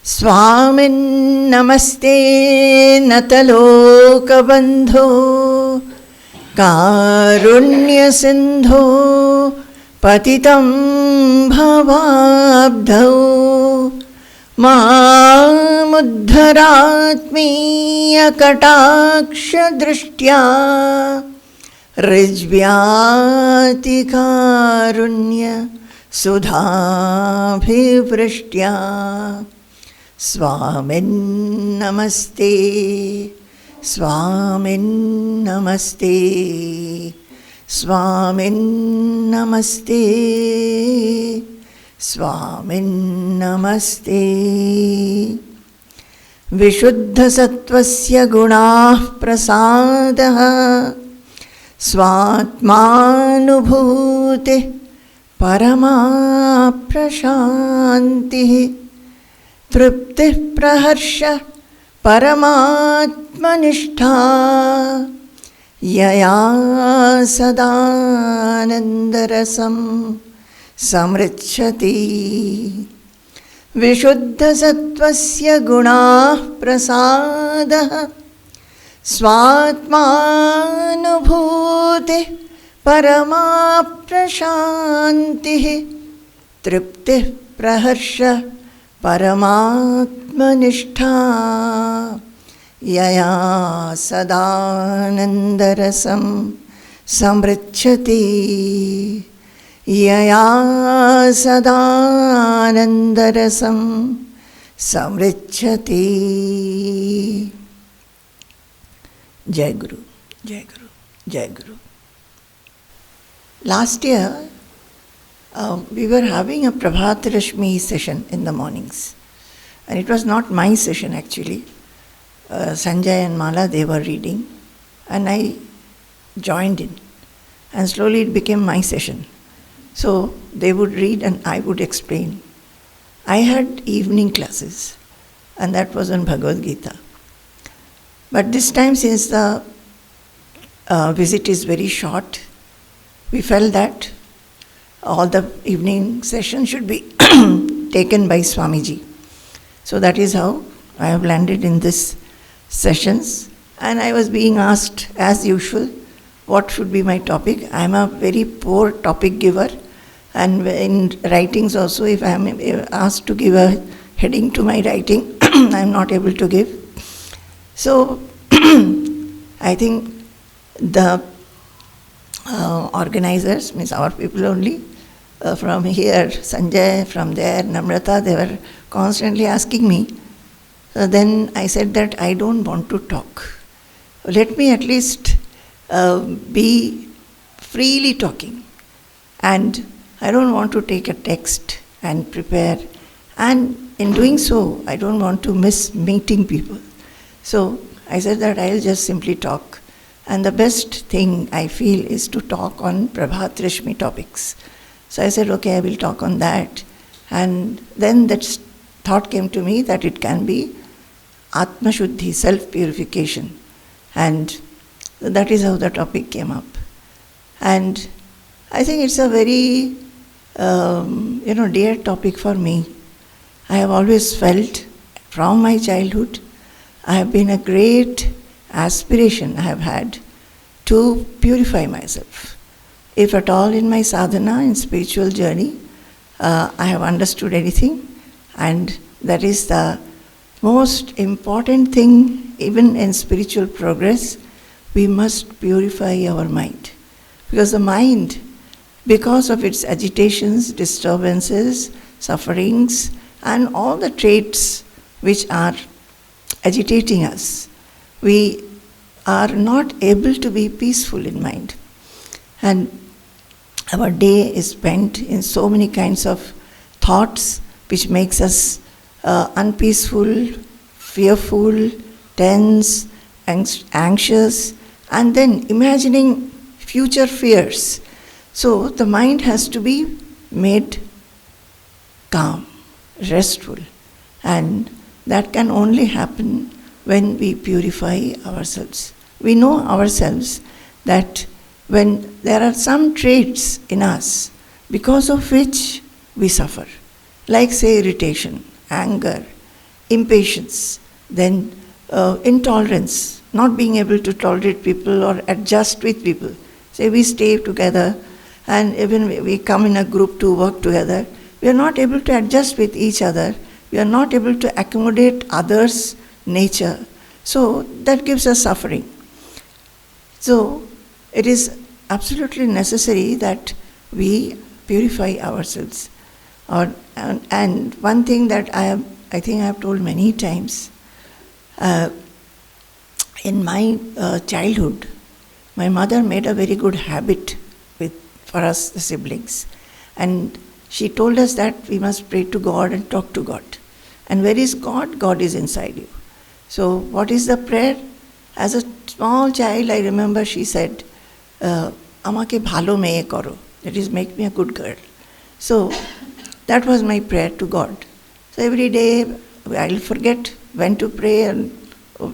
स्वामिन् नमस्ते नतलोकबन्धो कारुण्यसिन्धो पतितं भवाब्धौ मामुद्धरात्मीयकटाक्षदृष्ट्या ऋज्व्यातिकारुण्य सुधाभिवृष्ट्या स्वामिन् नमस्ते स्वामिन् नमस्ते स्वामिन् नमस्ते स्वामिन् नमस्ते। विशुद्धसत्त्वस्य गुणाः प्रसादः स्वात्मानुभूतिः परमा प्रशान्तिः तृप्तिः प्रहर्षः परमात्मनिष्ठा यया सदानन्दरसं समृच्छति। विशुद्धसत्त्वस्य गुणाः प्रसादः स्वात्मानुभूतिः परमा प्रशान्तिः तृप्तिः प्रहर्षः परमात्मनिष्ठा यया सदानन्दरसं समृच्छति यया सदानन्दरसं समृच्छति। जय गुरु जय गुरु जय गुरु। Last year we were having a Prabhat Rashmi session in the mornings, and it was not my session actually. Sanjay and Mala, they were reading and I joined in, and slowly it became my session. So they would read and I would explain. I had evening classes and that was on Bhagavad Gita. But this time, since the visit is very short, we felt that all the evening session should be taken by Swamiji. So that is how I have landed in this sessions, and I was being asked as usual what should be my topic. I am a very poor topic giver, and in writings also, if I am asked to give a heading to my writing, I am not able to give. So I think the organizers, means our people only, from here, Sanjay, from there, Namrata, they were constantly asking me. Then I said that I don't want to talk. Let me at least be freely talking. And I don't want to take a text and prepare. And in doing so, I don't want to miss meeting people. So I said that I'll just simply talk. And the best thing I feel is to talk on Prabhat Rashmi topics. So I said, okay, I will talk on that. And then that thought came to me that it can be Atma Shuddhi, self-purification. And that is how the topic came up. And I think it's a very, dear topic for me. I have always felt from my childhood, I have been a great aspiration I have had to purify myself. If at all in my sadhana, in spiritual journey, I have understood anything, and that is the most important thing, even in spiritual progress, we must purify our mind. Because the mind, because of its agitations, disturbances, sufferings, and all the traits which are agitating us, we are not able to be peaceful in mind. And our day is spent in so many kinds of thoughts which makes us unpeaceful, fearful, tense, anxious, and then imagining future fears. So the mind has to be made calm, restful, and that can only happen when we purify ourselves. We know ourselves that when there are some traits in us because of which we suffer, like say irritation, anger, impatience, then intolerance, not being able to tolerate people or adjust with people. Say we stay together and even we come in a group to work together, we are not able to adjust with each other, we are not able to accommodate others' nature. So that gives us suffering. So it is absolutely necessary that we purify ourselves. And one thing that I think I have told many times, in my childhood, my mother made a very good habit for us, the siblings. And she told us that we must pray to God and talk to God. And where is God? God is inside you. So what is the prayer? As a small child, I remember she said, Amake bhalo meye koro. That is, make me a good girl. So that was my prayer to God. So every day I'll forget when to pray, and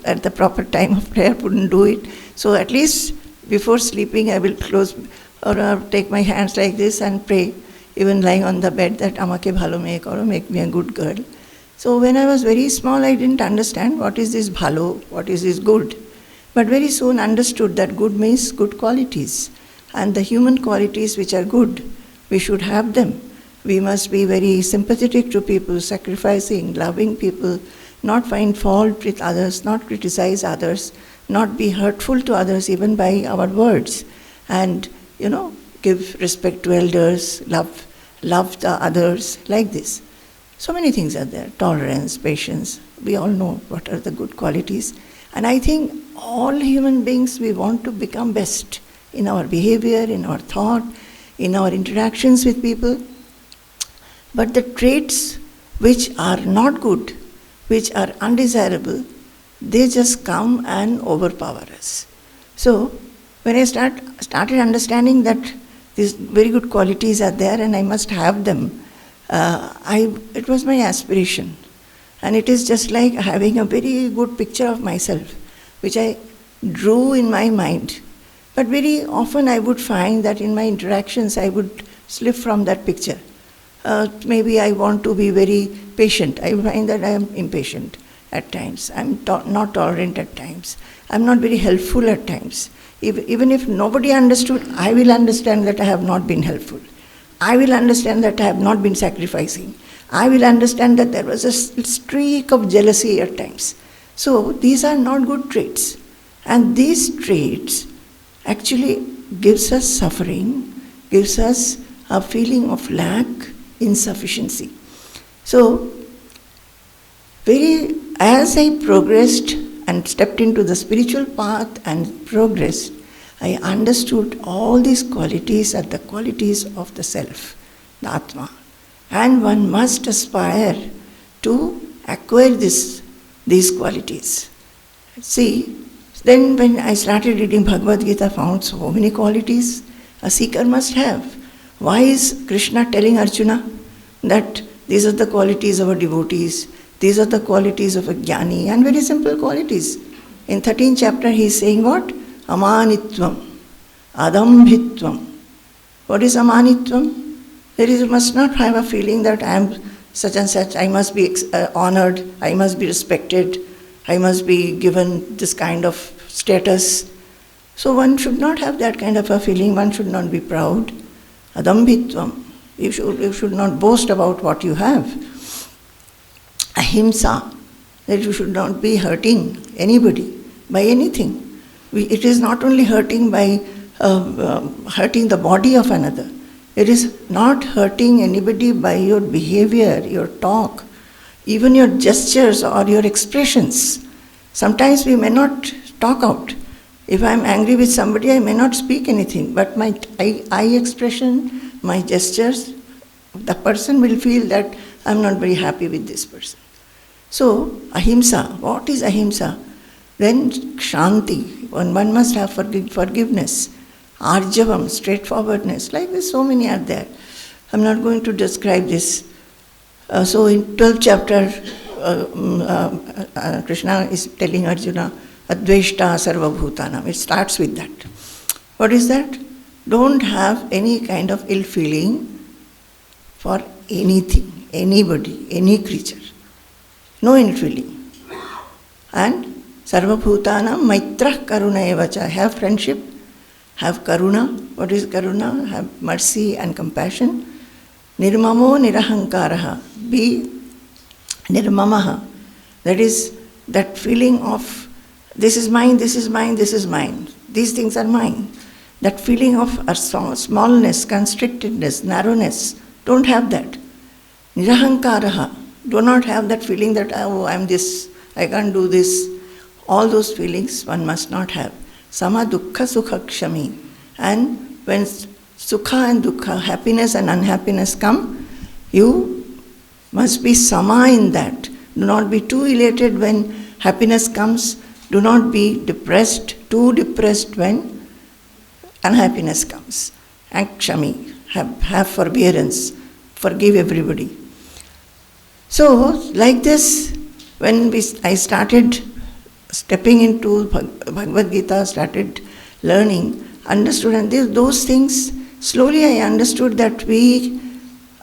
at the proper time of prayer wouldn't do it. So at least before sleeping I will close or take my hands like this and pray, even lying on the bed, that Amake bhalo meye koro, make me a good girl. So when I was very small, I didn't understand what is this bhalo, what is this good. But very soon understood that good means good qualities. And the human qualities which are good, we should have them. We must be very sympathetic to people, sacrificing, loving people, not find fault with others, not criticize others, not be hurtful to others even by our words. And, give respect to elders, love the others, like this. So many things are there. Tolerance, patience. We all know what are the good qualities. And I think all human beings, we want to become best in our behavior, in our thought, in our interactions with people. But the traits which are not good, which are undesirable, they just come and overpower us. So when I started understanding that these very good qualities are there and I must have them, it was my aspiration. And it is just like having a very good picture of myself, which I drew in my mind. But very often I would find that in my interactions I would slip from that picture. Maybe I want to be very patient. I find that I am impatient at times. I'm not tolerant at times. I'm not very helpful at times. Even if nobody understood, I will understand that I have not been helpful. I will understand that I have not been sacrificing. I will understand that there was a streak of jealousy at times. So these are not good traits. And these traits actually gives us suffering, gives us a feeling of lack, insufficiency. So, as I progressed and stepped into the spiritual path and progressed, I understood all these qualities are the qualities of the self, the Atma. And one must aspire to acquire these qualities. See, then when I started reading Bhagavad Gita, I found so many qualities a seeker must have. Why is Krishna telling Arjuna that these are the qualities of a devotees, these are the qualities of a jnani, and very simple qualities. In 13th chapter he is saying what? Amanitvam, adambhitvam. What is amanitvam? You must not have a feeling that I am such and such, I must be honored, I must be respected, I must be given this kind of status. So one should not have that kind of a feeling, one should not be proud. Adambhitvam, you should not boast about what you have. Ahimsa, that you should not be hurting anybody by anything. It is not only hurting by hurting the body of another. It is not hurting anybody by your behavior, your talk, even your gestures or your expressions. Sometimes we may not talk out. If I am angry with somebody, I may not speak anything, but my eye expression, my gestures, the person will feel that I am not very happy with this person. So, ahimsa, what is ahimsa? Then shanti, one must have forgiveness. Arjavam, straightforwardness, like this, so many are there. I am not going to describe this. So in 12th chapter, Krishna is telling Arjuna, Adveshta sarva bhutanam. It starts with that. What is that? Don't have any kind of ill feeling for anything, anybody, any creature. knowing it really. And Sarvabhutanam Maitrah Karuna Evacha. Have friendship, have Karuna. What is Karuna? Have mercy and compassion. Nirmamo Nirahankaraha. Be Nirmamaha. That is that feeling of this is mine, this is mine, this is mine. These things are mine. That feeling of smallness, constrictedness, narrowness. Don't have that. Nirahankaraha. Do not have that feeling that, oh, I am this, I can't do this. All those feelings one must not have. Sama dukkha sukha kshami. And when sukha and dukkha, happiness and unhappiness come, you must be sama in that. Do not be too elated when happiness comes. Do not be depressed, too depressed when unhappiness comes. And kshami, have forbearance, forgive everybody. So, like this, when I started stepping into Bhagavad Gita, started learning, understood, and those things, slowly I understood that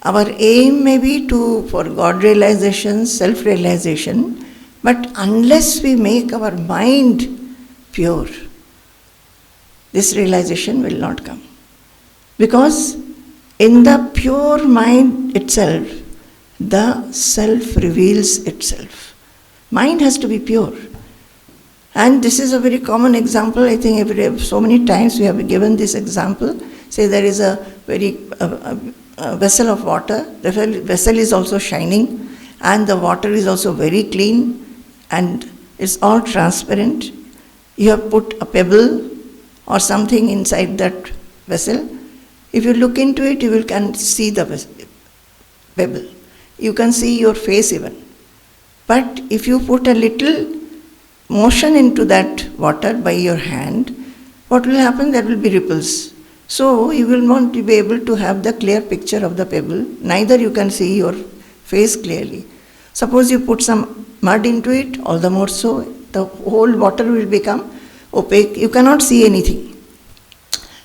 our aim may be for God realization, self-realization, but unless we make our mind pure, this realization will not come. Because in the pure mind itself, the self reveals itself. Mind has to be pure. And this is a very common example. I think so many times we have given this example. Say there is a vessel of water. The vessel is also shining, and the water is also very clean, and it's all transparent. You have put a pebble or something inside that vessel. If you look into it, you can see the pebble. You can see your face even. But if you put a little motion into that water by your hand, what will happen? There will be ripples. So you will not be able to have the clear picture of the pebble. Neither you can see your face clearly. Suppose you put some mud into it, all the more so, the whole water will become opaque. You cannot see anything.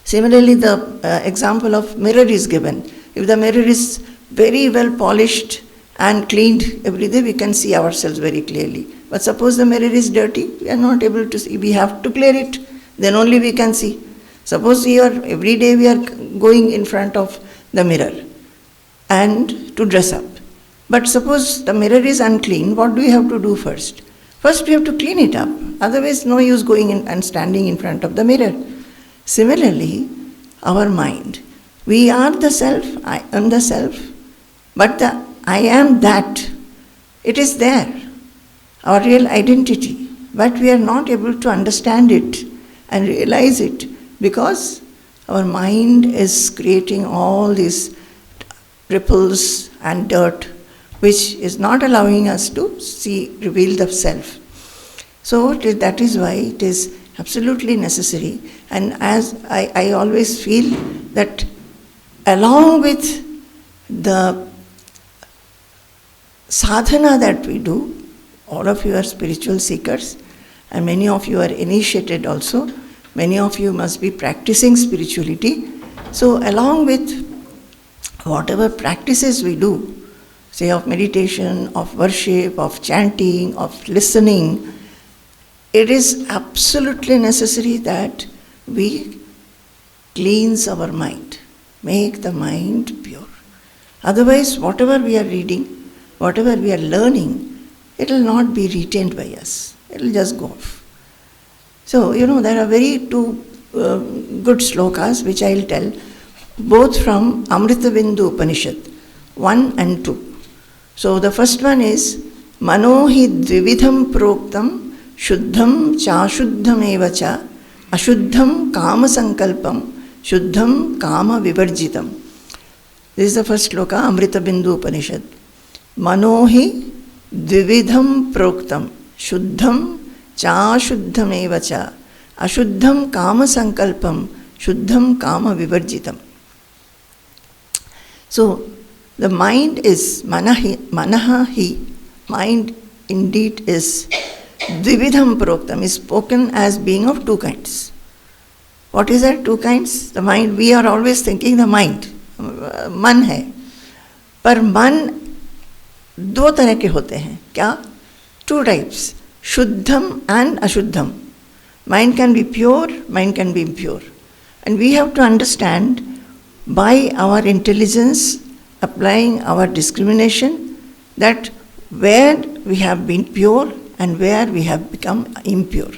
Similarly, the example of mirror is given. If the mirror is very well polished and cleaned every day, we can see ourselves very clearly. But suppose the mirror is dirty, we are not able to see. We have to clear it, then only we can see. Suppose every day we are going in front of the mirror and to dress up. But suppose the mirror is unclean, what do we have to do first? First we have to clean it up. Otherwise no use going in and standing in front of the mirror. Similarly, our mind. We are the self, I am the self, but the I am that, it is there, our real identity, but we are not able to understand it and realize it because our mind is creating all these ripples and dirt which is not allowing us to reveal the self. So that is why it is absolutely necessary, and as I always feel that along with the sadhana that we do, all of you are spiritual seekers and many of you are initiated also, many of you must be practicing spirituality. So along with whatever practices we do, say of meditation, of worship, of chanting, of listening, it is absolutely necessary that we cleanse our mind, make the mind pure. Otherwise, whatever we are reading, whatever we are learning, it will not be retained by us. It will just go off. So, there are two good slokas which I will tell, both from Amritabindu Upanishad, 1 and 2. So, the first one is, Mano hi dvividham proktam shuddham chashuddham evacha ashuddham kama sankalpam shuddham kama vivarjitam. This is the first sloka, Amritabindu Upanishad. Mano hi dvividham proktam shuddham chashuddham evacha ashuddham kama sankalpam shuddham kama vivarjitam. So, the mind is manaha hi, mind indeed is dvividham proktam, is spoken as being of two kinds. What is that two kinds? The mind, we are always thinking the mind, man hai. पर मन दो तरह के होते हैं. क्या? Two types, Shuddham and Ashuddham. Mind can be pure, mind can be impure. And we have to understand by our intelligence, applying our discrimination, that where we have been pure and where we have become impure.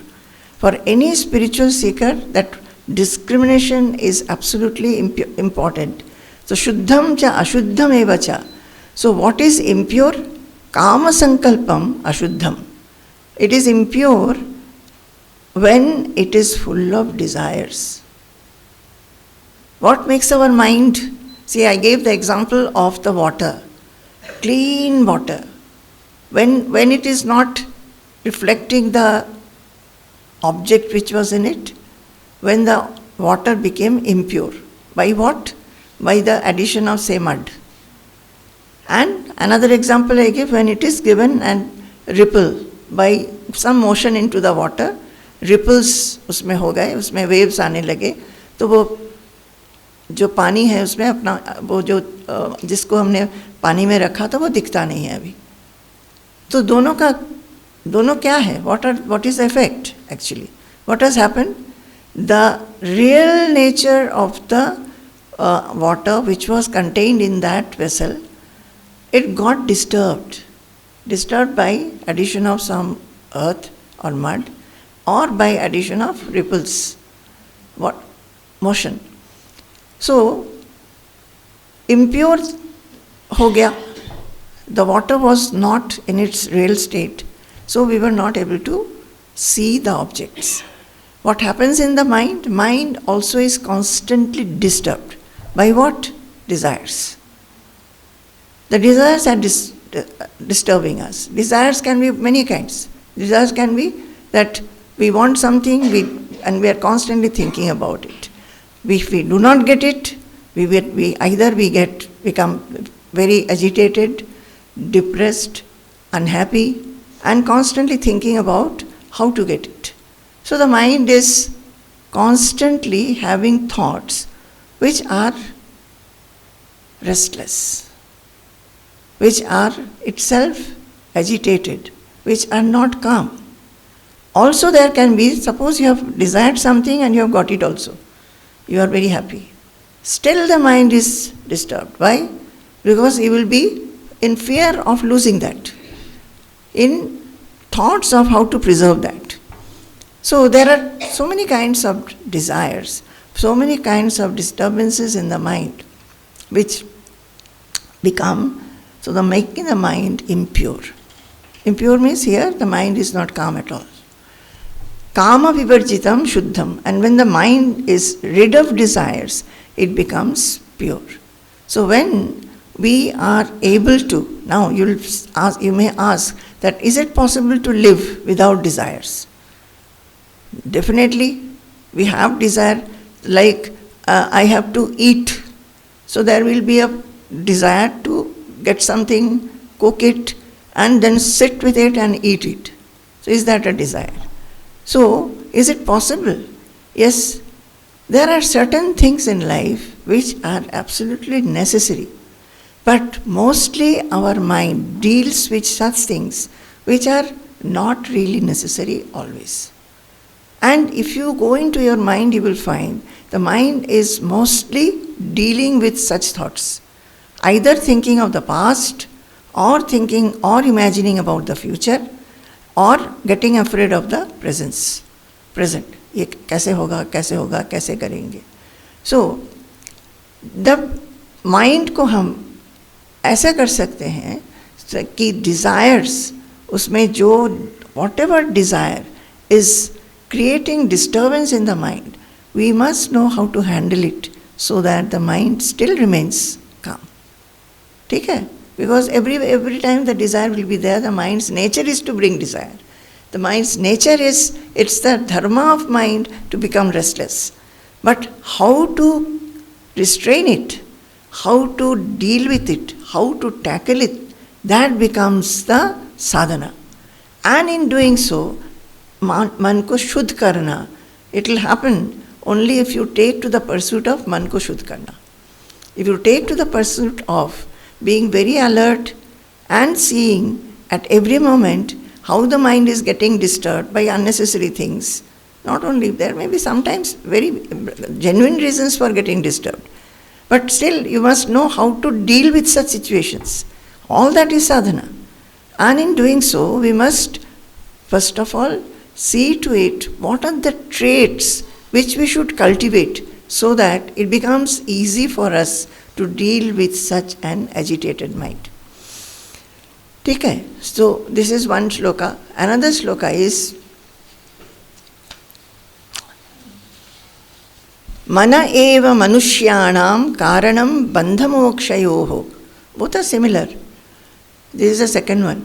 For any spiritual seeker, that discrimination is absolutely important. So, Shuddham cha Ashuddham eva cha. So, what is impure? Kama sankalpam Ashuddham. It is impure when it is full of desires. What makes our mind? See, I gave the example of the water, clean water. When it is not reflecting the object which was in it, when the water became impure. By what? By the addition of, say, mud. And another example I give, when it is given and ripple by some motion into the water, ripples उसमें हो गए, उसमें waves आने लगे, तो वो जो पानी है उसमें अपना वो जो जिसको हमने पानी में रखा था वो दिखता नहीं है अभी. तो दोनों क्या है? What is the effect actually? What has happened? The real nature of the water which was contained in that vessel, it got disturbed by addition of some earth or mud, or by addition of ripples, motion. So, impure ho gaya. The water was not in its real state, so we were not able to see the objects. What happens in the mind? Mind also is constantly disturbed. By what? Desires. The desires are disturbing us. Desires can be many kinds. Desires can be that we want something and we are constantly thinking about it. If we do not get it, we become very agitated, depressed, unhappy, and constantly thinking about how to get it. So the mind is constantly having thoughts which are restless, which are itself agitated, which are not calm. Also there can be, suppose you have desired something and you have got it also. You are very happy. Still the mind is disturbed. Why? Because you will be in fear of losing that, in thoughts of how to preserve that. So there are so many kinds of desires, so many kinds of disturbances in the mind which become, so the making the mind impure. Impure means here the mind is not calm at all. Kama vivarjitam shuddham. And when the mind is rid of desires, it becomes pure. So when we are able to, now you may ask that is it possible to live without desires? Definitely, we have desire, like I have to eat. So there will be a desire to get something, cook it, and then sit with it and eat it. So is that a desire? So is it possible? Yes, there are certain things in life which are absolutely necessary. But mostly our mind deals with such things which are not really necessary always. And if you go into your mind, you will find the mind is mostly dealing with such thoughts. Either thinking of the past, or thinking or imagining about the future, or getting afraid of the present. ये कैसे होगा, कैसे करेंगे. So, the mind को हम ऐसा कर सकते हैं कि desires, उसमें जो whatever desire is creating disturbance in the mind, we must know how to handle it so that the mind still remains calm. ठीक है? Because every time the desire will be there, the mind's nature is to bring desire. The mind's nature is, it's the dharma of mind to become restless. But how to restrain it, how to deal with it, how to tackle it, that becomes the sadhana. And in doing so, मन को शुद्ध करना, it will happen only if you take to the pursuit of मन को शुद्ध करना. If you take to the pursuit of being very alert and seeing at every moment how the mind is getting disturbed by unnecessary things. Not only, there may be sometimes very genuine reasons for getting disturbed. But still, you must know how to deal with such situations. All that is sadhana. And in doing so, we must, first of all, see to it what are the traits which we should cultivate so that it becomes easy for us to deal with such an agitated mind. Okay, so this is one shloka. Another shloka is Mana eva manushyanam karanam bandhamokshayoho. Both are similar. This is the second one.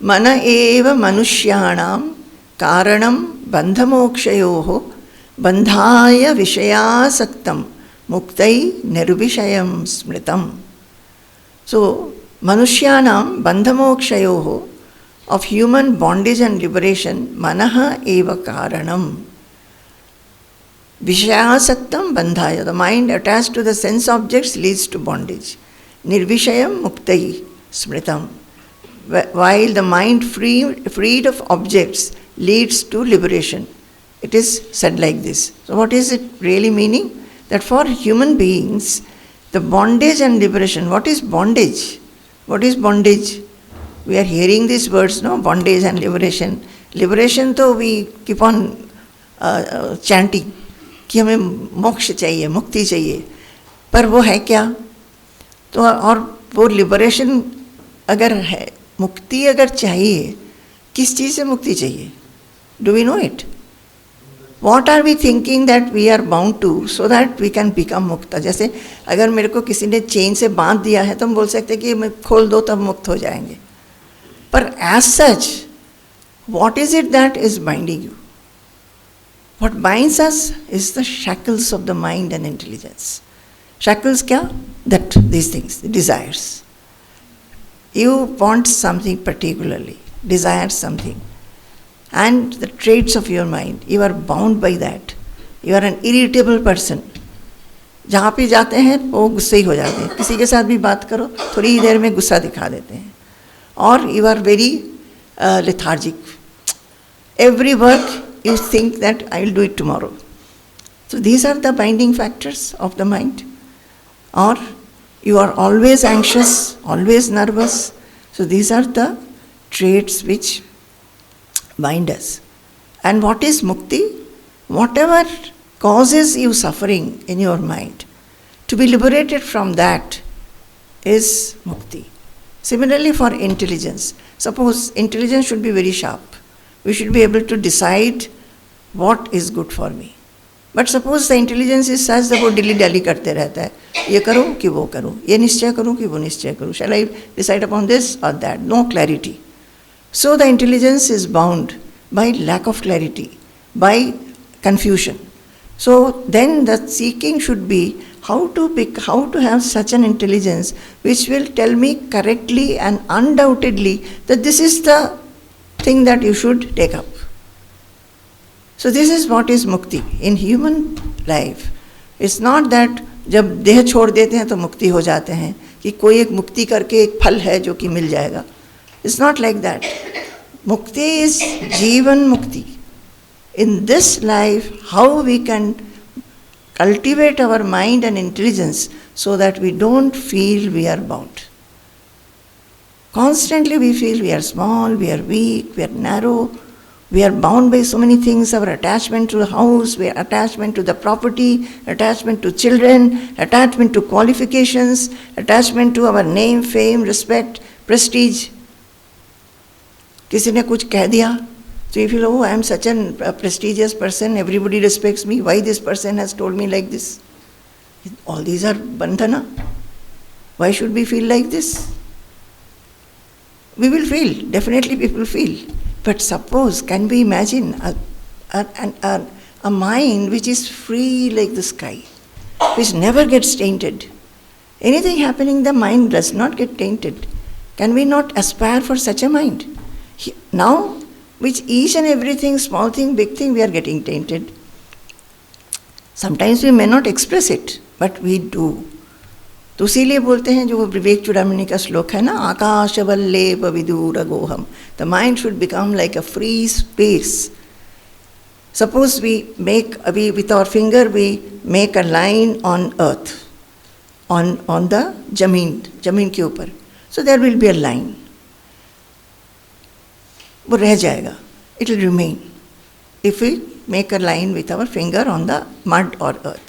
Mana eva manushyanam karanam bandhamokshayoho bandhaya vishayasaktam muktai nirvishayam smritam. So, manushyanam bandhamokshayoho, of human bondage and liberation, manaha eva karanam. Vishayasaktam bandhaya, the mind attached to the sense objects leads to bondage. Nirvishayam muktai smritam, while the mind freed of objects leads to liberation. It is said like this. So what is it really meaning? That for human beings, the bondage and liberation, what is bondage? What is bondage? We are hearing these words, no? Bondage and liberation. Liberation, though we keep on chanting कि हमें मोक्ष चाहिए, मुक्ति चाहिए, पर वो है क्या? तो और वो लिबरेशन अगर है, मुक्ति अगर चाहिए, किस चीज़ से मुक्ति चाहिए? Do we know it? What are we thinking that we are bound to so that we can become mukta? जैसे अगर मेरे को किसी ने चेन से बांध दिया है तो हम बोल सकते हैं कि मैं खोल दो तब मुक्त हो जाएंगे. पर as such, what is it that is binding you? What binds us is the shackles of the mind and intelligence. Shackles kya? That these things, the desires. You want something particularly, desire something. And the traits of your mind, you are bound by that. You are an irritable person. जहाँ पे जाते हैं वो गुस्से ही हो जाते हैं. किसी के साथ भी बात करो, थोड़ी ही देर में गुस्सा दिखा देते हैं. Or you are very lethargic. Every work you think that I will do it tomorrow. So these are the binding factors of the mind. Or you are always anxious, always nervous. So these are the traits which bind us. And what is mukti? Whatever causes you suffering in your mind, to be liberated from that is mukti. Similarly for intelligence. Suppose intelligence should be very sharp. We should be able to decide what is good for me. But suppose the intelligence is such that वो dilly-dally करते रहता है. ये करूँ कि वो करूँ, ये निश्चय करूँ कि वो निश्चय करूँ. Shall I decide upon this or that? No clarity. So the intelligence is bound by lack of clarity, by confusion. So then the seeking should be how to have such an intelligence which will tell me correctly and undoubtedly that this is the thing that you should take up. So this is what is mukti in human life. It's not that जब देह छोड़ देते हैं तो मुक्ति हो जाते हैं कि कोई एक मुक्ति करके एक फल है जो कि मिल जाएगा. It's not like that. Mukti is Jivan Mukti. In this life, how we can cultivate our mind and intelligence so that we don't feel we are bound. Constantly we feel we are small, we are weak, we are narrow, we are bound by so many things, our attachment to the house, our attachment to the property, attachment to children, attachment to qualifications, attachment to our name, fame, respect, prestige. किसी ने कुछ कह दिया, so you feel, oh, I am such a prestigious person, everybody respects me, why this person has told me like this? All these are bandhana. Why should we feel like this? We will feel, definitely people feel. But suppose, can we imagine a mind which is free like the sky, which never gets tainted? Anything happening, the mind does not get tainted. Can we not aspire for such a mind? Now, which each and everything, small thing, big thing, we are getting tainted. Sometimes we may not express it, but we do. तो इसीलिए बोलते हैं जो वो विवेक चूड़ामणि का श्लोक है ना, आकाश वल्लेभ विदूर अगोहम, the mind should become like a free space. Suppose we with our finger we make a line on earth, on the जमीन के ऊपर. So there will be a line. वो रह जाएगा. It will remain if we make a line with our finger on the mud or earth.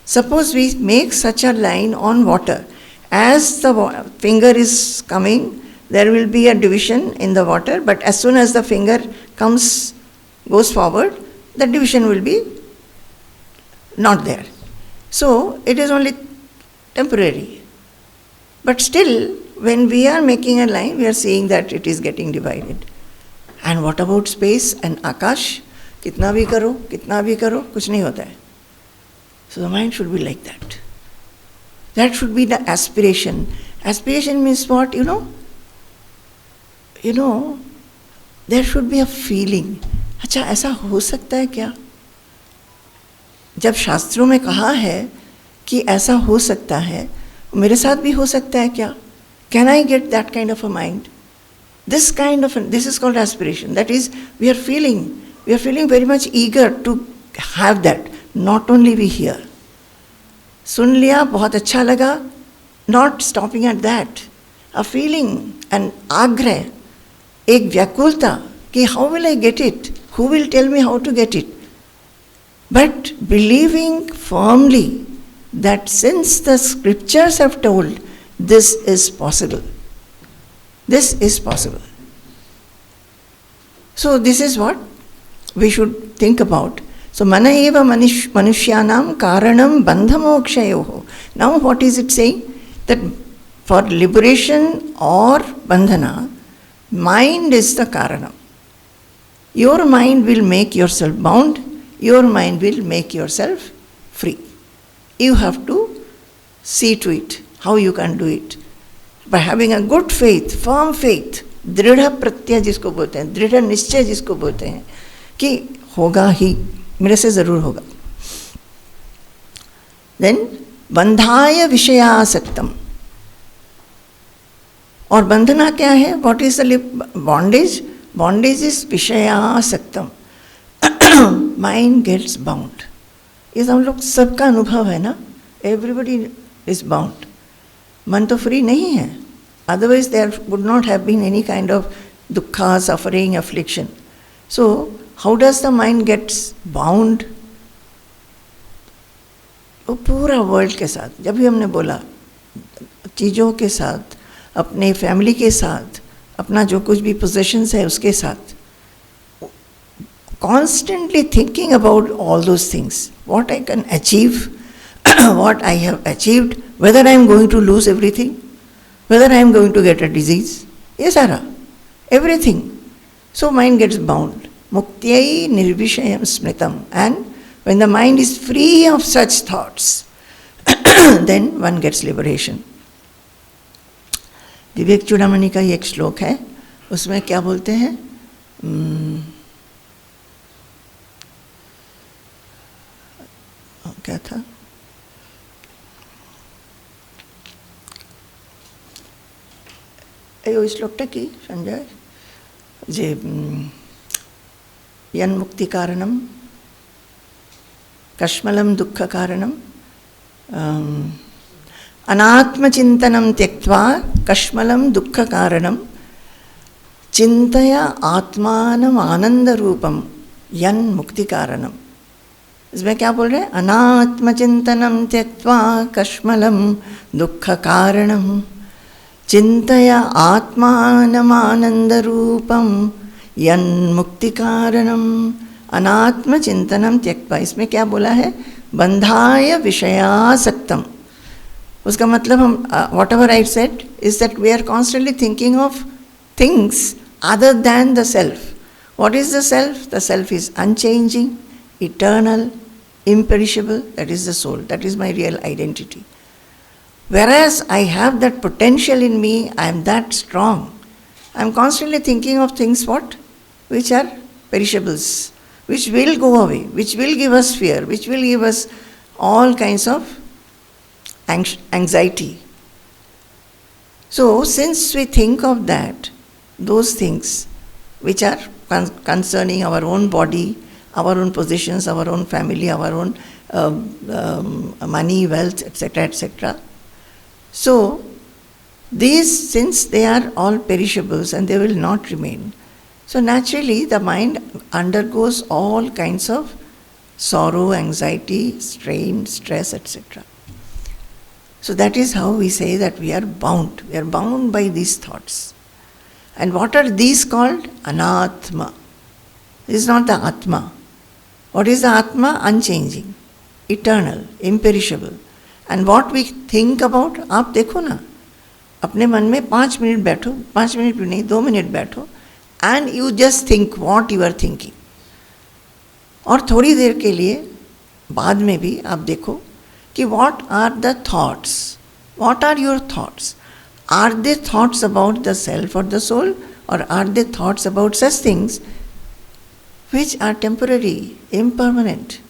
Suppose we make such a line on water. As the finger is coming, there will be a division in the water, but as soon as the finger goes forward, the division will be not there. So it is only temporary. But still, when we are making a line, we are seeing that it is getting divided. And what about space and Akash? कितना भी करो, कुछ नहीं होता है. So the mind should be like that. That should be the aspiration. Aspiration means what, you know? There should be a feeling. अच्छा ऐसा हो सकता है क्या? जब शास्त्रों में कहा है कि ऐसा हो सकता है, मेरे साथ भी हो सकता है क्या? Can I get that kind of a mind? This is called aspiration. That is, we are feeling very much eager to have that. Not only we hear. सुन लिया, बहुत अच्छा लगा. Not stopping at that. A feeling, an आग्रह, एक व्याकुलता कि how will I get it? Who will tell me how to get it? But believing firmly that since the scriptures have told, this is possible. This is possible. So this is what we should think about. So mana eva manushyanam karanam bandhamokshayoho. Now what is it saying? That for liberation or bandhana, mind is the karanam. Your mind will make yourself bound. Your mind will make yourself free. You have to see to it how you can do it. By having a good faith, firm faith, दृढ़ प्रत्यय जिसको बोलते हैं, दृढ़ निश्चय जिसको बोलते हैं कि होगा ही, मेरे से जरूर होगा. Then बंधाय विषयासक्तम. और बंधना क्या है? What is the bondage? Bondage is विषयासक्तम. Mind gets bound. ये हम लोग सबका अनुभव है ना. Everybody is bound. मन तो फ्री नहीं है. Otherwise there would not have been any kind of dukkha, suffering, affliction. So how does the mind gets bound? वो पूरा वर्ल्ड के साथ, जब भी हमने बोला चीज़ों के साथ, अपने फैमिली के साथ, अपना जो कुछ भी पोजेशंस है उसके साथ, constantly thinking about all those things, what I can achieve, what I have achieved, whether I am going to lose everything, whether I am going to get a disease, yes, Sara, everything. So mind gets bound. Muktiyai nirvishayam smritam. And when the mind is free of such thoughts, then one gets liberation. विवेक चूड़ामणि का ये एक श्लोक है, उसमें क्या बोलते हैं? क्या था? এই ওই শ্লোকটা কি সঞ্জয়? যে यन्मुक्ति कारणम कश्मलं दुःख कारणम अनात्मचिंतनं त्यक्त्वा कश्मलं दुःख कारणम चिंतया आत्मानम आनंद रूपम यन्मुक्ति कारणम. इसमें क्या बोल रहे हैं? अनात्मचिंतनं त्यक्त्वा कश्मलं दुःख कारणम चिंतया आत्मानमानंदरूपम यन्मुक्ति कारणम. अनात्म चिंतनम त्यक्त्वा, इसमें क्या बोला है? बंधाय विषयासक्तम. उसका मतलब हम whatever I said is that we are constantly thinking of things other than the self. What is the self? The self is unchanging, eternal, imperishable. That is the soul. That is my real identity. Whereas I have that potential in me, I am that strong. I am constantly thinking of things what? Which are perishables, which will go away, which will give us fear, which will give us all kinds of anxiety. So, since we think of that, those things which are concerning our own body, our own positions, our own family, our own money, wealth, etc., etc. So, these, since they are all perishables and they will not remain, so naturally the mind undergoes all kinds of sorrow, anxiety, strain, stress, etc. So that is how we say that we are bound. We are bound by these thoughts. And what are these called? Anatma. This is not the Atma. What is the Atma? Unchanging, eternal, imperishable. And what we think about, आप देखो ना, अपने मन में 5 minute बैठो, 5 minute भी नहीं, 2 minute बैठो, and you just think what you are thinking. और थोड़ी देर के लिए बाद में भी आप देखो कि what are the thoughts? What are your thoughts? Are they thoughts about the self or the soul, or are they thoughts about such things which are temporary, impermanent?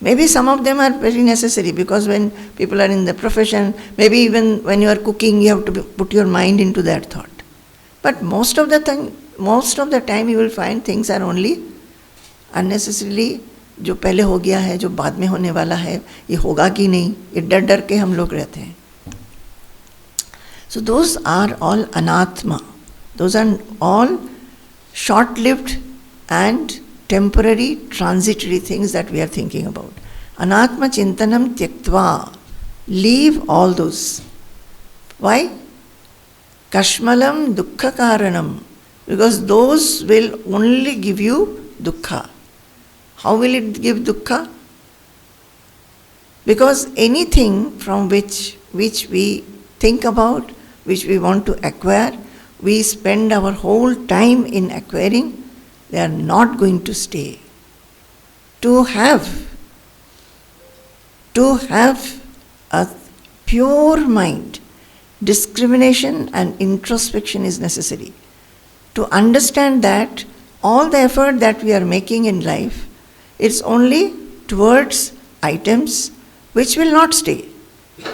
Maybe some of them are very necessary, because when people are in the profession, maybe even when you are cooking, you have to put your mind into that thought. But most of the time you will find things are only unnecessarily, जो पहले हो गया है, जो बाद में होने वाला है, ये होगा कि नहीं, ये डर डर के हम लोग रहते हैं. So those are all anatma. Those are all short-lived and temporary, transitory things that we are thinking about. Anatma chintanam tyaktva. Leave all those. Why? Kashmalam dukkha karanam. Because those will only give you dukkha. How will it give dukkha? Because anything from which we think about, which we want to acquire, we spend our whole time in acquiring, they are not going to stay. To have a pure mind, discrimination and introspection is necessary. To understand that all the effort that we are making in life, it's only towards items which will not stay,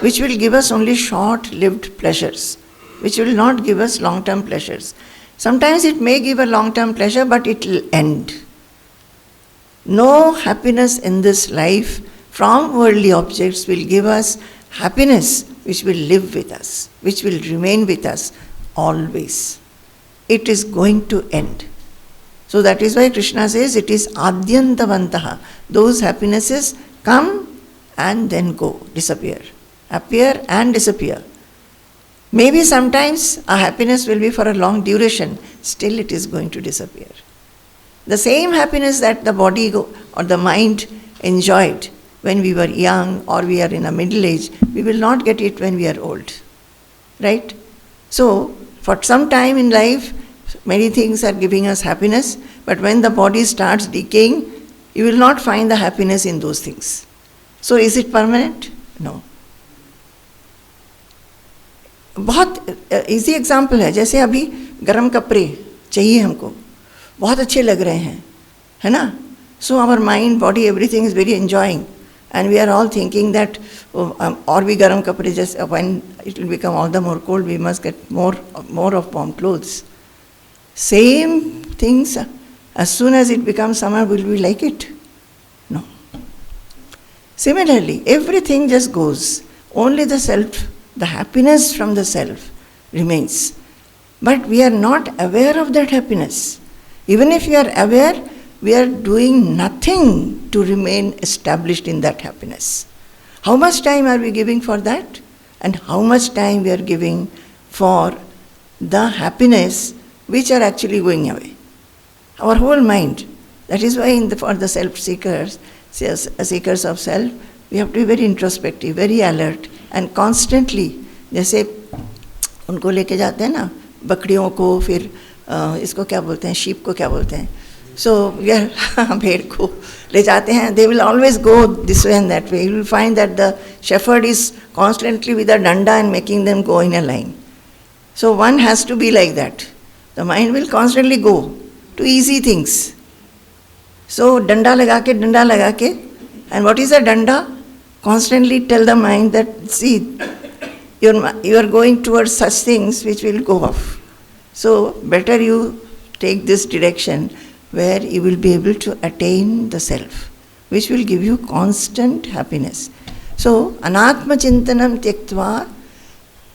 which will give us only short-lived pleasures, which will not give us long-term pleasures. Sometimes it may give a long-term pleasure, but it will end. No happiness in this life from worldly objects will give us happiness which will live with us, which will remain with us always. It is going to end. So that is why Krishna says it is adyantavantaha. Those happinesses come and then go, disappear. Appear and disappear. Maybe sometimes a happiness will be for a long duration, still it is going to disappear. The same happiness that the body or the mind enjoyed when we were young or we are in a middle age, we will not get it when we are old. Right? So, for some time in life, many things are giving us happiness, but when the body starts decaying, you will not find the happiness in those things. So, is it permanent? No. बहुत easy example है, जैसे अभी गर्म कपड़े चाहिए हमको, बहुत अच्छे लग रहे हैं, है ना? So our mind, body, everything is very enjoying, and we are all thinking that और भी गर्म कपड़े, जैसे when it will become all the more cold we must get more of warm clothes. Same things, as soon as it becomes summer, will we like it? No. Similarly, everything just goes. Only the self, the happiness from the self remains. But we are not aware of that happiness. Even if we are aware, we are doing nothing to remain established in that happiness. How much time are we giving for that? And how much time we are giving for the happiness which are actually going away? Our whole mind. That is why for the self-seekers, seekers of self, we have to be very introspective, very alert, and constantly, जैसे उनको लेके जाते हैं ना, बकरियों को, फिर इसको क्या बोलते हैं, sheep को क्या बोलते हैं, so भेड़ को ले जाते हैं, they will always go this way and that way. You will find that the shepherd is constantly with a danda and making them go in a line. So one has to be like that. The mind will constantly go to easy things. So danda लगा के, and what is a danda? constantly tell the mind that, see, you are going towards such things which will go off. So better you take this direction where you will be able to attain the self, which will give you constant happiness. So, anatma chintanam tyaktva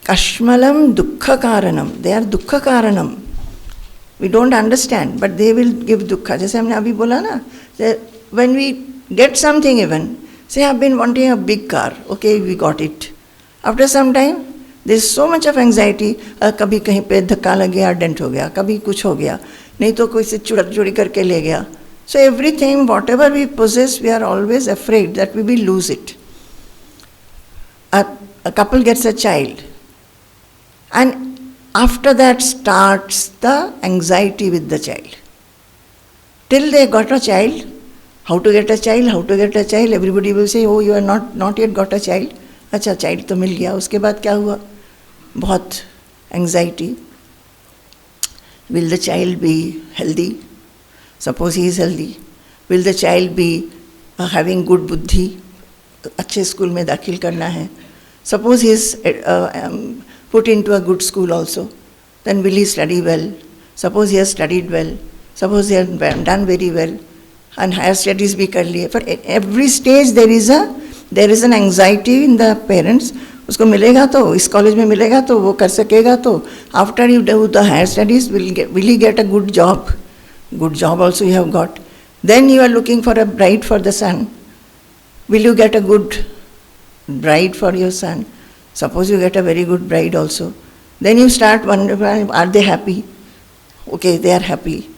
kashmalam dukkha karanam. They are dukkha karanam. We don't understand, but they will give dukkha. जैसे हमने अभी बोला ना, when we get something even, say I've been wanting a big car, okay, we got it. After some time, there's so much of anxiety, कभी कहीं पे धक्का लग गया, डेंट हो गया, कभी कुछ हो गया, नहीं तो कोई से चोरी करके ले गया. So everything, whatever we possess, we are always afraid that we will lose it. A couple gets a child, and after that starts the anxiety with the child. Till they got a child, how to get a child, everybody will say, oh, you are not yet got a child. अच्छा child तो मिल गया, उसके बाद क्या हुआ? बहुत anxiety. Will the child be healthy? Suppose he is healthy. Will the child be having good buddhi? अच्छे school में दाखिल करना है. Suppose he is put into a good school also. Then will he study well? Suppose he has studied well. Suppose he has done very well. And higher studies भी कर लिए. For every stage there is an anxiety in the parents. उसको मिलेगा तो इस college में मिलेगा तो वो कर सकेगा तो after you do the higher studies will he get a good job? Good job also you have got. Then you are looking for a bride for the son. Will you get a good bride for your son? Suppose you get a very good bride also. Then you start wondering, are they happy? Okay, they are happy.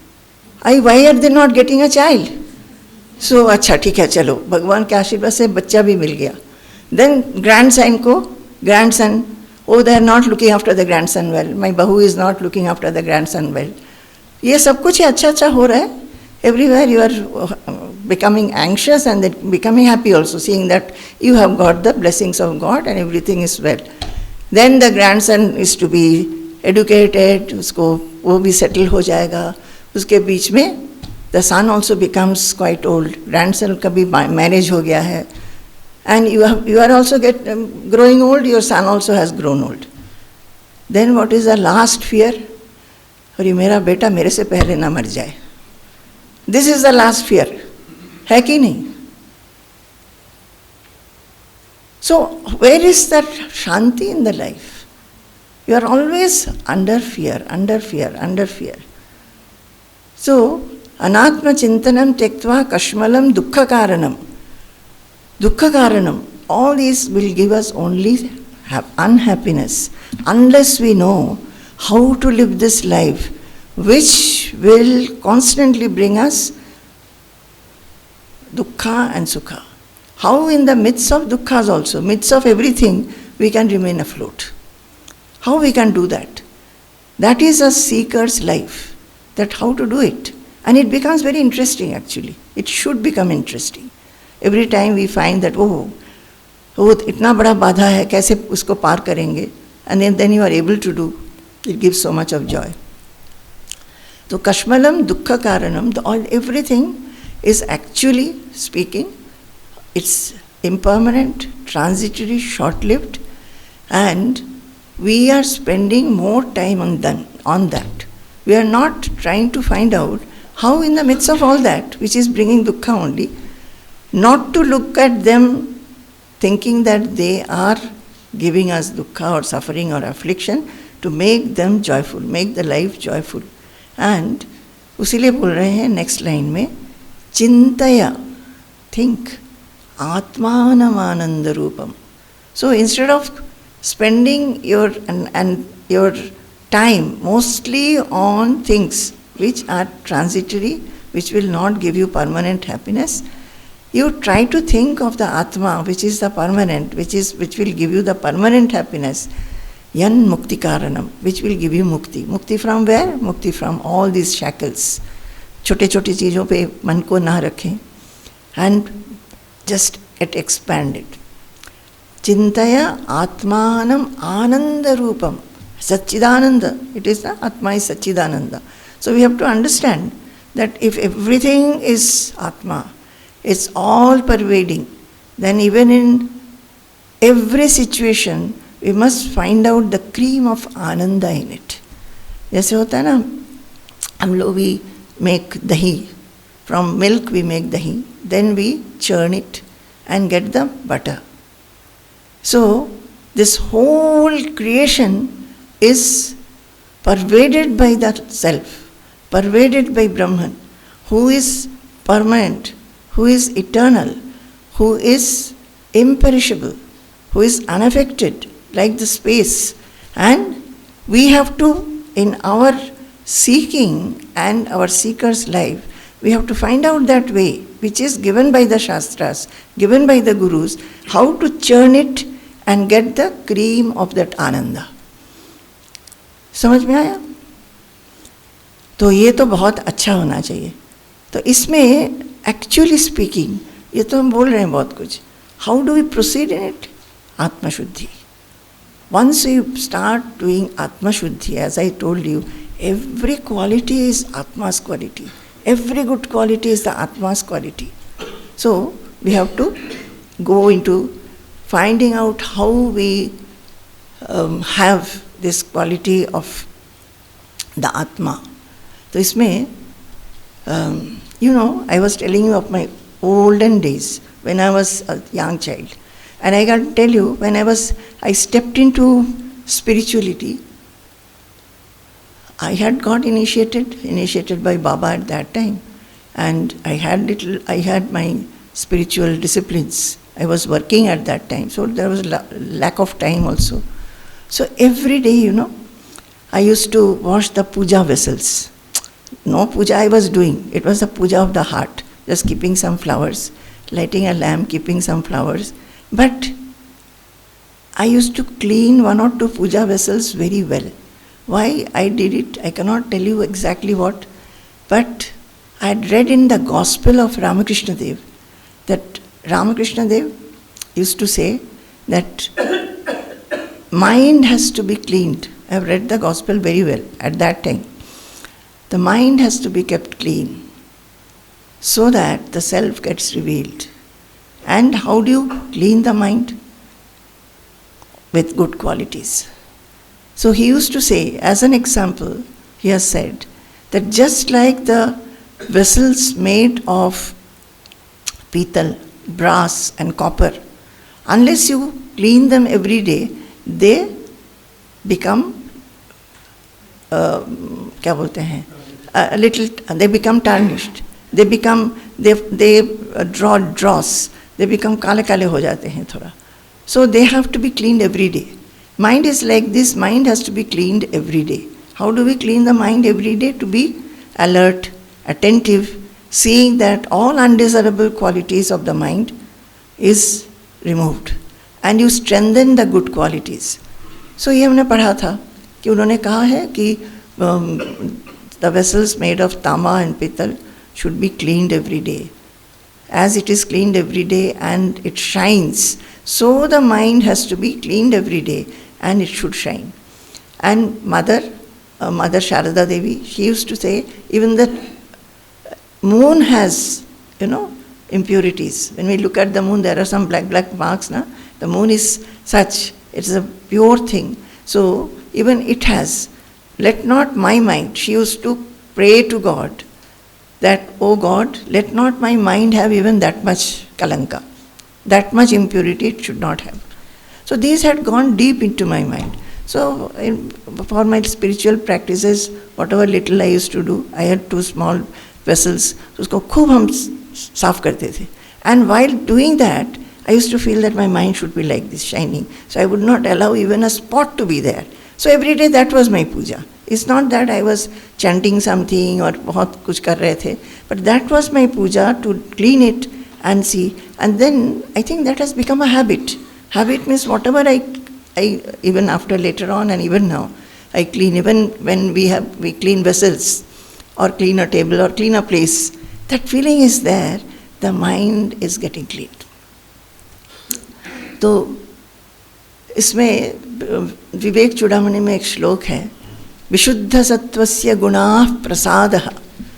Why are they not getting a child? So, अच्छा ठीक है चलो भगवान के आशीर्वाद से बच्चा भी मिल गया. Then grandson, oh they are not looking after the grandson well. My bahu is not looking after the grandson well. ये सब कुछ अच्छा हो रहा है. Everywhere you are becoming anxious and then becoming happy also, seeing that you have got the blessings of God and everything is well. Then the grandson is to be educated, उसको वो भी settle हो जाएगा. उसके बीच में the son also becomes quite old. Grandson का भी marriage हो गया है. And you are also growing old, your son also has grown old. Then what is the last fear? अरे मेरा बेटा मेरे से पहले ना मर जाए. This is the last fear. है कि नहीं? So where is that shanti in the life? You are always under fear. So anatma chintanam tyaktva kashmalam dukkha karanam. All these will give us only unhappiness unless we know how to live this life, which will constantly bring us dukkha and sukha. How in the midst of dukkhas also, midst of everything, we can remain afloat. How we can do that? That is a seeker's life, that how to do it. And it becomes very interesting actually. It should become interesting. Every time we find that, oh इतना बड़ा बाधा है, कैसे उसको पार करेंगे? And then you are able to do. It gives so much of joy. So kashmalam dukkha karanam, everything is actually speaking, it's impermanent, transitory, short-lived, and we are spending more time on that. We are not trying to find out how in the midst of all that, which is bringing dukkha only, not to look at them thinking that they are giving us dukkha or suffering or affliction, to make them joyful, make the life joyful. And उसीलिए बोल रहे हैं next line में, चिंतया, think, आत्मानम Anand Rupam. So instead of spending your time mostly on things which are transitory, which will not give you permanent happiness, you try to think of the Atma, which is the permanent, which will give you the permanent happiness. Yan mukti karanam, which will give you mukti. Mukti from where? Mukti from all these shackles. छोटे छोटे चीज़ों पे मन को ना रखें. And just expand it. Chintaya atmanam ananda rupam. Satchidananda. It is the Atma is Satchidananda. So we have to understand that if everything is Atma, it's all pervading, then even in every situation we must find out the cream of Ananda in it. जैसे होता है ना, हम लोग we make dahi, from milk we make dahi, then we churn it and get the butter. So this whole creation is pervaded by the self, pervaded by Brahman, who is permanent, who is eternal, who is imperishable, who is unaffected like the space. And we have to, in our seeking and our seeker's life, we have to find out that way which is given by the Shastras, given by the Gurus, how to churn it and get the cream of that Ananda. समझ में आया? तो ये तो बहुत अच्छा होना चाहिए. तो इसमें एक्चुअली स्पीकिंग, ये तो हम बोल रहे हैं बहुत कुछ. How do we proceed in it? आत्मशुद्धि. Once you start doing Atma-shuddhi, as I told you, every quality is Atma's quality. Every good quality is the Atma's quality. So, we have to go into finding out how we have this quality of the Atma. So, isme, I was telling you of my olden days when I was a young child. And I can tell you, when I stepped into spirituality, I had got initiated by Baba at that time. And I had my spiritual disciplines. I was working at that time, so there was lack of time also. So every day, I used to wash the puja vessels. No puja I was doing. It was the puja of the heart, just keeping some flowers, lighting a lamp, keeping some flowers. But I used to clean 1 or 2 puja vessels very well. Why I did it, I cannot tell you exactly what, but I had read in the Gospel of Ramakrishna Dev that Ramakrishna Dev used to say that mind has to be cleaned. I have read the Gospel very well at that time. The mind has to be kept clean so that the self gets revealed. And how do you clean the mind? With good qualities. So he used to say, as an example, he has said that just like the vessels made of pital, brass and copper, unless you clean them every day, they become, they become tarnished. They draw dross. They become kale ho jate hain thoda. So they have to be cleaned every day. Mind is like this, mind has to be cleaned every day. How do we clean the mind every day? To be alert, attentive, seeing that all undesirable qualities of the mind is removed. And you strengthen the good qualities. So ये हमने पढ़ा था कि उन्होंने कहा है कि the vessels made of tama and pital should be cleaned every day. As it is cleaned every day and it shines, so the mind has to be cleaned every day and it should shine. And Mother Sharada Devi, she used to say, even the moon has, impurities. When we look at the moon, there are some black marks. Na? The moon is such, it's a pure thing. So even it has, let not my mind, she used to pray to God, that, oh God, let not my mind have even that much kalanka, that much impurity it should not have. So these had gone deep into my mind. So for my spiritual practices, whatever little I used to do, I had 2 small vessels, usko khub hum saaf karte the. And while doing that, I used to feel that my mind should be like this, shining. So I would not allow even a spot to be there. So every day that was my puja. It's not that I was chanting something or बहुत कुछ कर रहे थे, but that was my puja, to clean it and see. And then I think that has become a habit. Habit means whatever I even after later on and even now, I clean. Even when we clean vessels or clean a table or clean a place, that feeling is there, the mind is getting cleaned. तो इसमें विवेक चूड़ामणि में एक श्लोक है, विशुद्ध सत्वस्य गुणाः प्रसादः.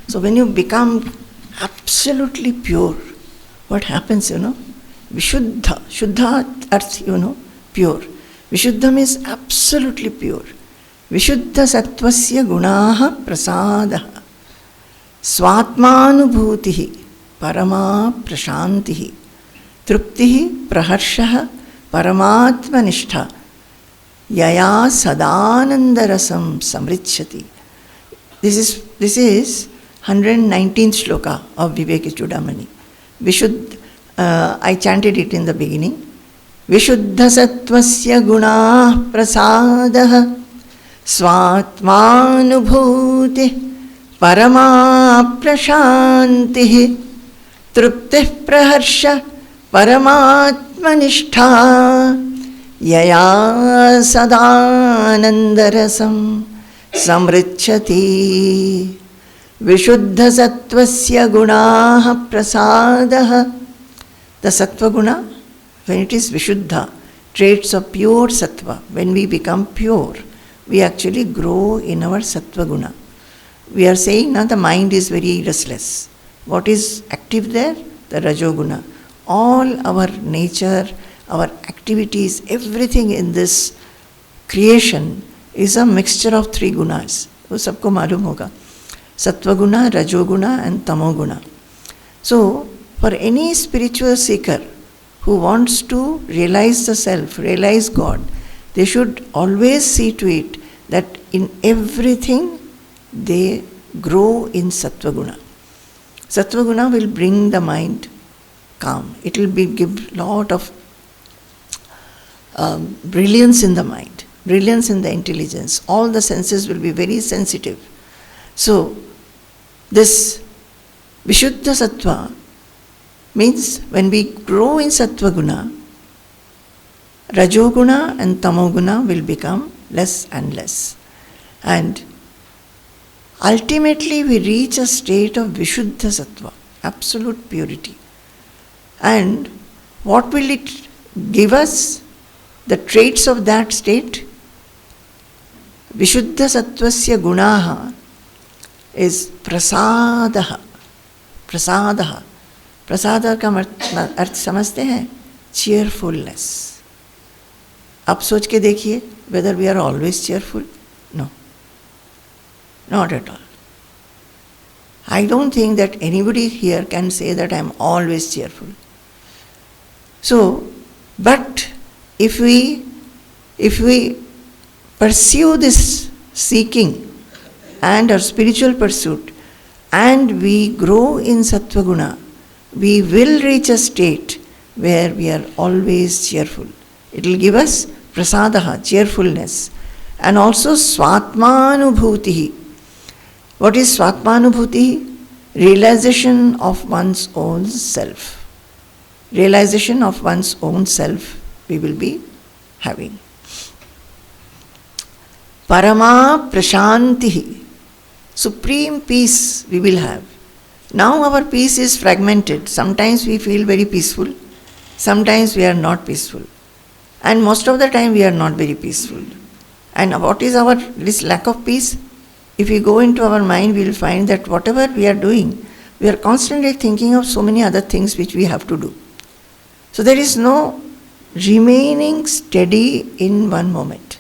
So when you become absolutely pure, what happens, Vishuddha, Shuddha earth, pure. Vishuddha means absolutely pure. Vishuddha sattvasya gunaha prasadaha. Svatmanubhutihi parama prashantihi. Truptihi praharshaha paramatmanistha. Yaya sadanandarasam samritchati. This is 119th shloka of Viveka Chudamani. I chanted it in the beginning. Vishuddha sattvasya gunah prasadaha svatmanubhuti parama prashantihi truptih praharsha paramatmanistha yaya sadanandarasam samritchati. Vishuddha sattvasya gunaha prasadaha. The sattva guna, when it is vishuddha, traits of pure sattva, when we become pure, we actually grow in our sattva guna. We are saying now the mind is very restless. What is active there? The rajoguna. All our nature, our activities, everything in this creation is a mixture of three gunas. वो सबको मालूम होगा. Sattva guna, rajoguna and tamoguna. So, for any spiritual seeker who wants to realize the self, realize God, they should always see to it that in everything they grow in sattva guna. Sattva guna will bring the mind calm. It will give lot of brilliance in the mind, brilliance in the intelligence. All the senses will be very sensitive. So, this Vishuddha Sattva means when we grow in Sattva Guna, Rajoguna and Tamoguna will become less and less. And ultimately we reach a state of Vishuddha Sattva, absolute purity. And what will it give us? The traits of that state? Vishuddha Sattvasya Gunaha is prasadaha. Prasadaha. Prasada का अर्थ समझते हैं? Cheerfulness. अब सोच के देखिए, whether we are always cheerful? No. Not at all. I don't think that anybody here can say that I am always cheerful. So, but if we pursue this seeking and our spiritual pursuit, and we grow in Sattva Guna, we will reach a state where we are always cheerful. It will give us prasadaha, cheerfulness, and also svatmanubhutihi. What is svatmanubhutihi? Realization of one's own self. Realization of one's own self we will be having. Parama prashantihi. Supreme peace we will have. Now our peace is fragmented. Sometimes we feel very peaceful. Sometimes we are not peaceful. And most of the time we are not very peaceful. And what is this lack of peace? If we go into our mind, we will find that whatever we are doing, we are constantly thinking of so many other things which we have to do. So there is no remaining steady in one moment.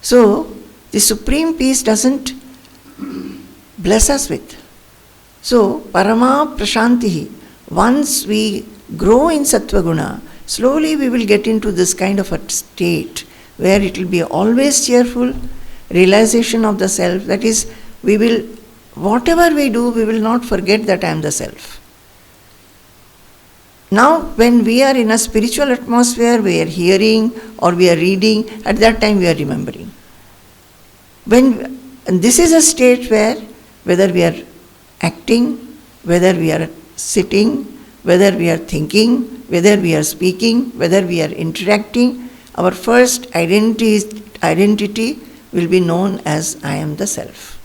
So the supreme peace doesn't bless us with. So Parama Prashantihi, once we grow in Sattva Guna, slowly we will get into this kind of a state where it will be always cheerful, realization of the self. That is, whatever we do, we will not forget that I am the self. Now, when we are in a spiritual atmosphere, we are hearing or we are reading, at that time we are remembering. And this is a state where, whether we are acting, whether we are sitting, whether we are thinking, whether we are speaking, whether we are interacting, our first identity will be known as I am the self.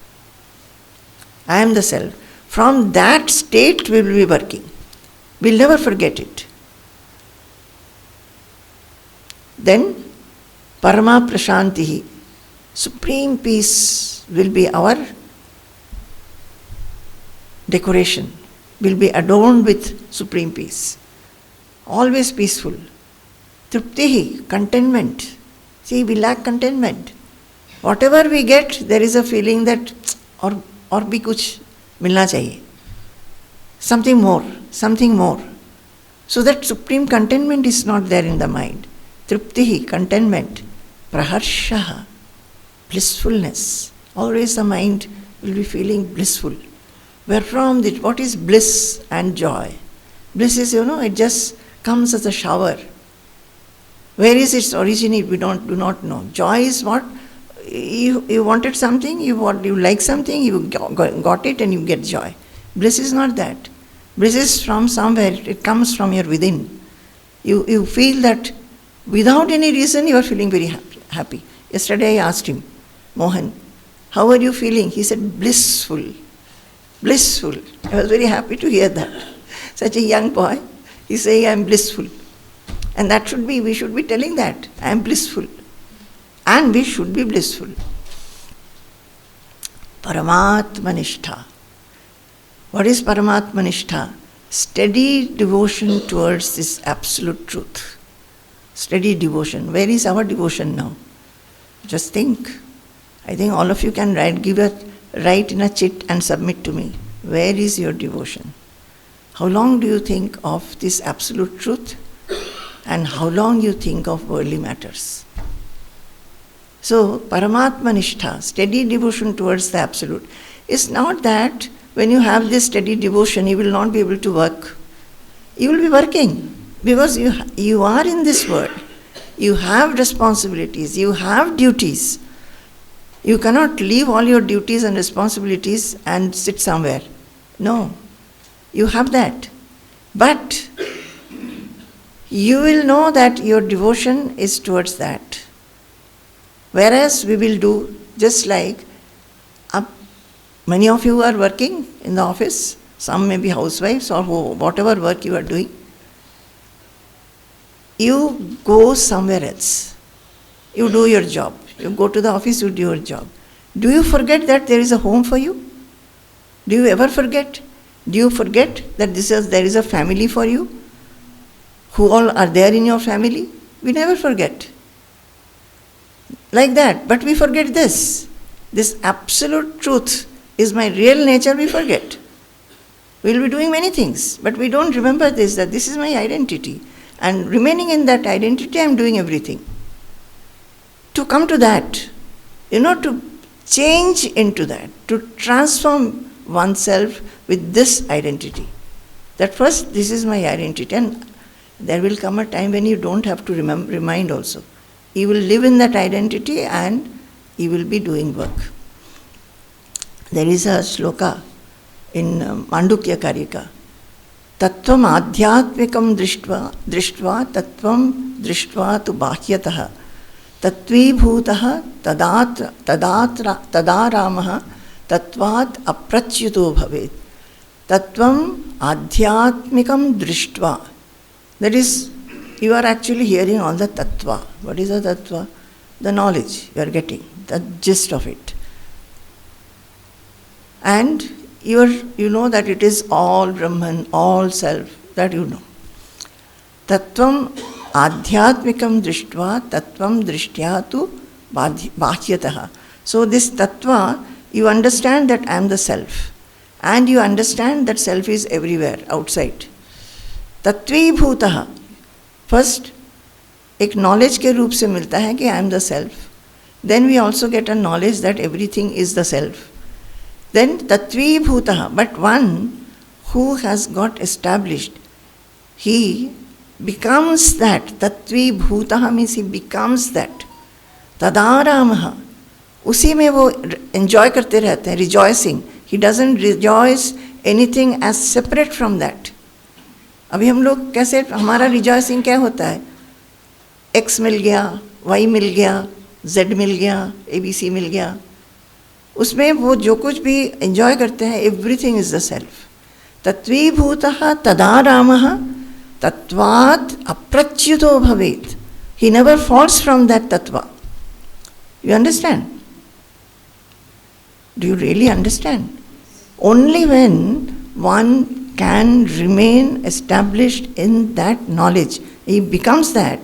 I am the self. From that state we will be working. We'll never forget it. Then, Parama Prashantihi, supreme peace will be our decoration, will be adorned with supreme peace. Always peaceful. Triptihi, contentment. See, we lack contentment. Whatever we get, there is a feeling that और भी कुछ मिलना चाहिए. Something more, something more. So that supreme contentment is not there in the mind. Triptihi, contentment. Praharshaha, blissfulness. Always the mind will be feeling blissful. Where from this, what is bliss and joy? Bliss is, it just comes as a shower. Where is its origin? We do not know. Joy is what? You wanted something, you like something, you got it and you get joy. Bliss is not that. Bliss is from somewhere, it comes from your within. You feel that without any reason you are feeling very happy. Yesterday I asked him, Mohan, how are you feeling? He said, blissful. Blissful. I was very happy to hear that. Such a young boy, he's saying, I am blissful. And we should be telling that, I am blissful. And we should be blissful. Paramatmanistha. What is Paramatmanistha? Steady devotion towards this absolute truth. Steady devotion. Where is our devotion now? Just think. I think all of you can write in a chit and submit to me. Where is your devotion? How long do you think of this absolute truth? And how long you think of worldly matters? So, Paramatmanistha, steady devotion towards the absolute, is not that when you have this steady devotion, you will not be able to work. You will be working because you are in this world. You have responsibilities, you have duties. You cannot leave all your duties and responsibilities and sit somewhere. No, you have that. But you will know that your devotion is towards that. Whereas we will do just like many of you are working in the office, some may be housewives or whatever work you are doing. You go somewhere else. You do your job. You go to the office, you do your job. Do you forget that there is a home for you? Do you ever forget? Do you forget that there is a family for you? Who all are there in your family? We never forget. Like that. But we forget this. This absolute truth is my real nature, we forget. We will be doing many things, but we don't remember this, that this is my identity. And remaining in that identity, I am doing everything. To come to that, to change into that, to transform oneself with this identity. That first, this is my identity, and there will come a time when you don't have to remind also. You will live in that identity and you will be doing work. There is a shloka in Mandukya Karika. Tattvam adhyatmikam drishtva tattvam drishtva tu bahyataha tatvi bhutaha tadaramaha tattvat aprachyuto bhavet. Tattvam adhyatmikam drishtva. That is, you are actually hearing all the tattva. What is the tattva? The knowledge you are getting, the gist of it. And you know that it is all Brahman, all self, that you know. Tattvam adhyatmikam drishtva tattvam drishtya tu bahyataha. So this tattva, you understand that I am the self. And you understand that self is everywhere, outside. Tatvi bhutaha. First, एक knowledge के रूप से मिलता है कि I am the self. Then we also get a knowledge that everything is the self. Then tatvi bhutaha. But one who has got established, he becomes that. Tatvi bhutaha means he becomes that. Tadaramaha. उसी में वो enjoy करते रहते हैं, rejoicing. He doesn't rejoice anything as separate from that. अभी हम लोग कैसे, हमारा रिजॉइसिंग क्या होता है? X मिल गया, Y मिल गया, Z मिल गया, ABC मिल गया. उसमें वो जो कुछ भी एंजॉय करते हैं, एवरीथिंग इज द सेल्फ. तत्वीभूतः तदारामः तत्वात् अप्रच्युतो भवेत्. He never falls from that tattva. You understand? Do you really understand? Only when one can remain established in that knowledge, he becomes that,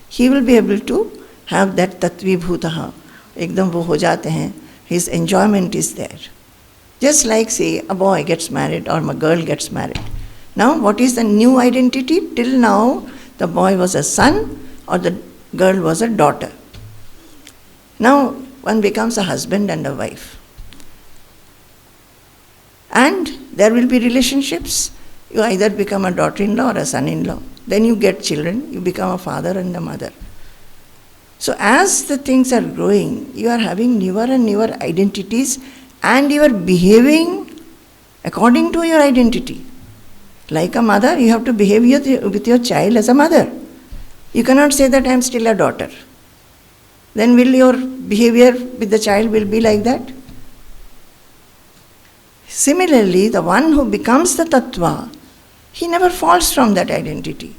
he will be able to have that tatvibhutaha. Ekdam wo ho jate hain. His enjoyment is there. Just like, say, a boy gets married or a girl gets married. Now, what is the new identity? Till now, the boy was a son or the girl was a daughter. Now, one becomes a husband and a wife. And there will be relationships. You either become a daughter-in-law or a son-in-law. Then you get children, you become a father and a mother. So as the things are growing, you are having newer and newer identities and you are behaving according to your identity. Like a mother, you have to behave with your child as a mother. You cannot say that I am still a daughter. Then will your behavior with the child will be like that? Similarly, the one who becomes the tattva, he never falls from that identity.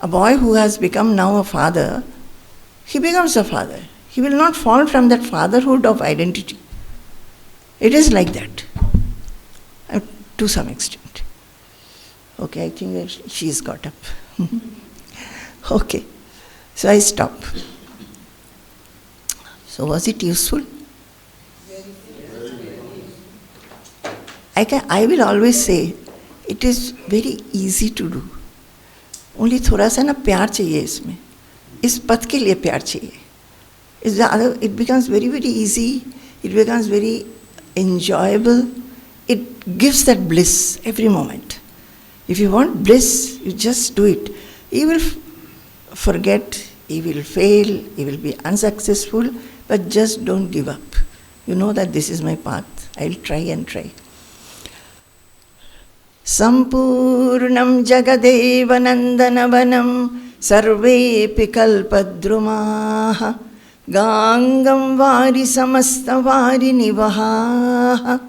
A boy who has become now a father, he becomes a father. He will not fall from that fatherhood of identity. It is like that, to some extent. Okay, I think she's got up. Okay, so I stop. So was it useful? I will always say, it is very easy to do. Only थोड़ा सा ना प्यार चाहिए इसमें. इस पद के लिए प्यार चाहिए. It becomes very, very easy. It becomes very enjoyable. It gives that bliss every moment. If you want bliss, you just do it. You will forget, you will fail, you will be unsuccessful, but just don't give up. You know that this is my path. I'll try and try. Sampurnam jagadev nandanavanam sarvepi kalpadrumaha gangam vari samasta vari nivaha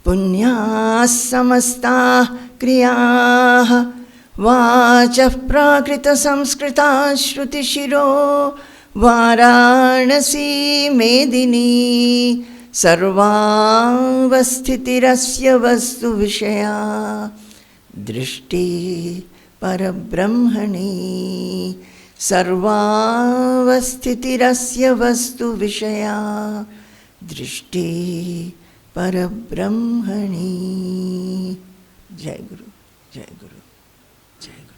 punyas samasta kriyaha vachah prakrita samskrita shruti shiro varanasi medini sarvavasthitirasya vastu vishaya drishti parabrahmani sarvavasthitirasya vastu vishaya drishti parabrahmani. Jai Guru, Jai Guru, Jai Guru.